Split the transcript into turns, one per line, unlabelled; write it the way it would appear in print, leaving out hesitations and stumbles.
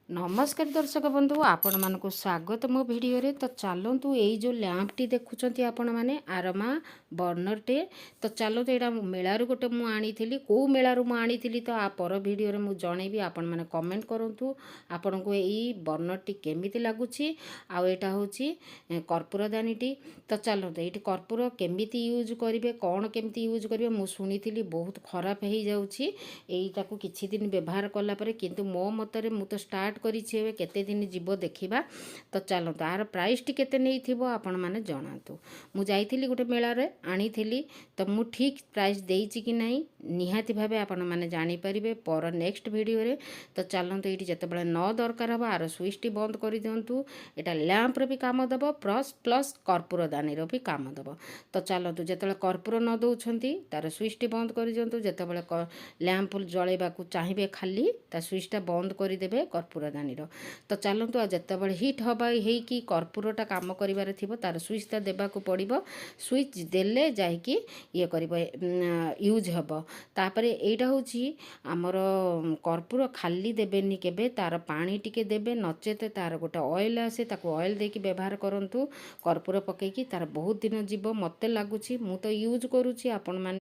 नमस्कार दर्शक बंधु आपण मानक स्वागत मो भिडियो तो चलतु यही जो लैंपटी देखुं आपण मैंने आरमा बर्नरटे तो चलतु यहाँ मेलारू गोटे मुझी कौ मेलारू मुझी तो आ पर भिडियो मुझे जनइबी आपण मैंने कमेंट करूँ आपण को यही बर्नरटी केमी लगुच आटा हूँ कर्पूरदानीटी तो चलते ये कर्पूर केमी यूज करेंगे कौन केमी यूज करेंगे मुझे शुणी बहुत खराब हो जाऊँगी यहीटा किसी दिन व्यवहार कलापर किंतु मो मतरे मु तो स्टार्ट करिछि केते दिन जीव देखिबा तो चलतो आर प्राइस टी केते नै थिबो आपण माने जणातु मु जाइथिली गोटे मेला रे आनीथिली तो मु ठीक प्राइस देइछि कि नै निहाती भाबे आपण माने जानि परिबे पर नेक्स्ट वीडियो रे तो चलतो एठी जते बेले न दरकार हबो आर स्विच टी बंद करि दियंतु एटा लैंप रे भी काम दबो प्लस कर्पूर दानी रो भी काम दबो तो चलतो जते कर्पूर न दउछंती तार स्विच टी बंद करि दियंतु जते बेले लैंप जळेबा को चाहिबे खाली ता स्विच टा बंद करि देबे कर्पूर दानीर तो चलतु जितेबाला हिट हवा होगी कर्पूरटा कम कर तार स्विचटा देवाक पड़ो स्विच देले जाकि ये कर यूज हम तापर यहाँ हूँ आमर कर्पूर खाली देवेनि केबे तार पानी टिके देबे नचेत तार गोटे ऑयल आसे ताको ऑयल देकी व्यवहार करंतु कर्पूर पकईकी तार बहुत दिन जीव मते लगुच मु तो यूज करुँची आपण